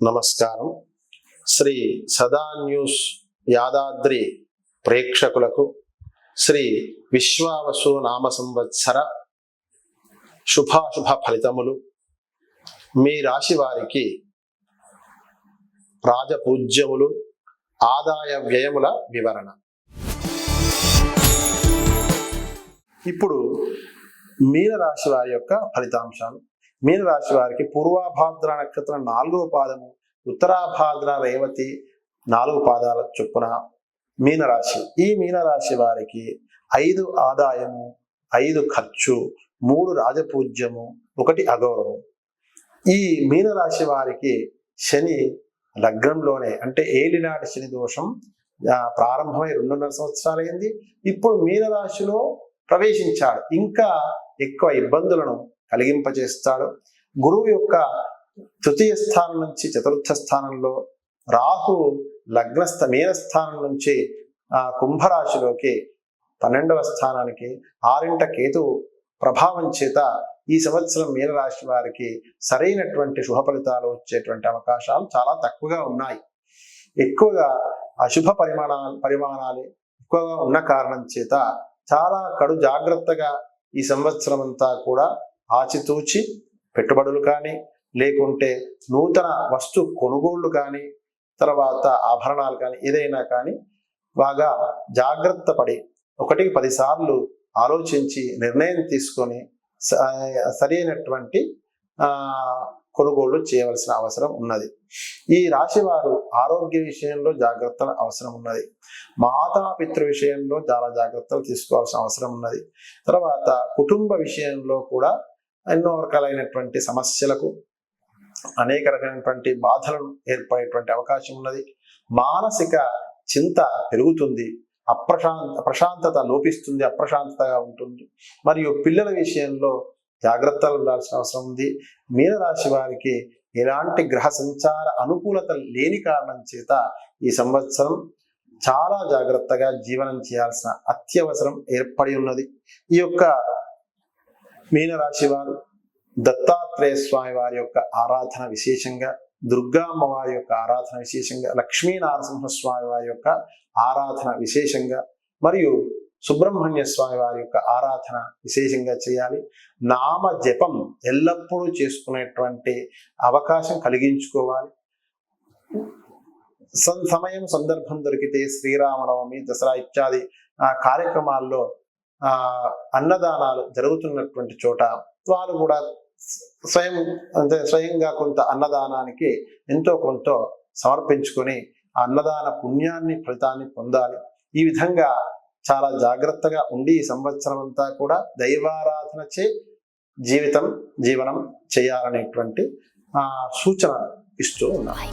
నమస్కారం. శ్రీ సదా న్యూస్ యాదాద్రి ప్రేక్షకులకు శ్రీ విశ్వావసు నామ సంవత్సర శుభాశుభ ఫలితములు. మీ రాశి వారికి రాజపూజ్యములు, ఆదాయ వ్యయముల వివరణ. ఇప్పుడు మీనరాశి వారి యొక్క ఫలితాంశాలు. మీనరాశి వారికి పూర్వాభాద్ర నక్షత్రం 4వ పాదము, ఉత్తరాభాద్ర రేవతి 4 పాదాల చొప్పున మీనరాశి. ఈ మీనరాశి వారికి 5 ఆదాయము, 5 ఖర్చు, 3 రాజపూజ్యము, 1 అగౌరవం. ఈ మీనరాశి వారికి శని లగ్నంలోనే, అంటే ఏలినాటి శని దోషం ప్రారంభమై 2.5 సంవత్సరాలైంది. ఇప్పుడు మీనరాశిలో ప్రవేశించాడు. ఇంకా ఎక్కువ ఇబ్బందులను కలిగింపజేస్తాడు. గురువు యొక్క తృతీయ స్థానం నుంచి చతుర్థ స్థానంలో, రాహు మీనస్థానం నుంచి కుంభరాశిలోకి 12వ స్థానానికి, 6వ కేతువు ప్రభావం చేత ఈ సంవత్సరం మీనరాశి వారికి సరైనటువంటి శుభ ఫలితాలు వచ్చేటువంటి అవకాశాలు చాలా తక్కువగా ఉన్నాయి. ఎక్కువగా అశుభ పరిమాణాలు ఎక్కువగా ఉన్న కారణం చేత చాలా కడు జాగ్రత్తగా ఈ సంవత్సరం అంతా కూడా ఆచితూచి పెట్టుబడులు కానీ, లేకుంటే నూతన వస్తు కొనుగోళ్లు కానీ, తర్వాత ఆభరణాలు కానీ, ఏదైనా కానీ బాగా జాగ్రత్త పడి 1కి 10 సార్లు ఆలోచించి నిర్ణయం తీసుకొని సరైనటువంటి కొనుగోళ్లు చేయవలసిన అవసరం ఉన్నది. ఈ రాశి వారు ఆరోగ్య విషయంలో జాగ్రత్తల అవసరం ఉన్నది. మాతాపితృ విషయంలో చాలా జాగ్రత్తలు తీసుకోవాల్సిన అవసరం ఉన్నది. తర్వాత కుటుంబ విషయంలో కూడా ఎన్నో రకాలైనటువంటి సమస్యలకు, అనేక రకమైనటువంటి బాధలను ఏర్పడేటువంటి అవకాశం ఉన్నది. మానసిక చింత పెరుగుతుంది, ప్రశాంతత లోపిస్తుంది, అప్రశాంతతగా ఉంటుంది. మరియు పిల్లల విషయంలో జాగ్రత్తలు ఉండాల్సిన అవసరం ఉంది. మీనరాశి వారికి ఎలాంటి గ్రహ సంచార అనుకూలత లేని కారణం చేత ఈ సంవత్సరం చాలా జాగ్రత్తగా జీవనం చేయాల్సిన అత్యవసరం ఏర్పడి ఉన్నది. ఈ యొక్క మీనరాశి వారు దత్తాత్రేయ స్వామి వారి యొక్క ఆరాధన విశేషంగా, దుర్గా అమ్మవారి యొక్క ఆరాధన విశేషంగా, లక్ష్మీనరసింహ స్వామి వారి యొక్క ఆరాధన విశేషంగా, మరియు సుబ్రహ్మణ్య స్వామి వారి యొక్క ఆరాధన విశేషంగా చేయాలి. నామ జపం ఎల్లప్పుడూ చేసుకునేటువంటి అవకాశం కలిగించుకోవాలి. సమయం సందర్భం దొరికితే శ్రీరామనవమి, దసరా ఇత్యాది కార్యక్రమాల్లో అన్నదానాలు జరుగుతున్నటువంటి చోట వారు కూడా స్వయంగా కొంత అన్నదానానికి ఎంతో కొంత సమర్పించుకొని అన్నదాన పుణ్యాన్ని, ఫలితాన్ని పొందాలి. ఈ విధంగా చాలా జాగ్రత్తగా ఉండి ఈ సంవత్సరం అంతా కూడా దైవారాధనచే జీవనం చేయాలనేటువంటి సూచన ఇస్తూ ఉన్నాను.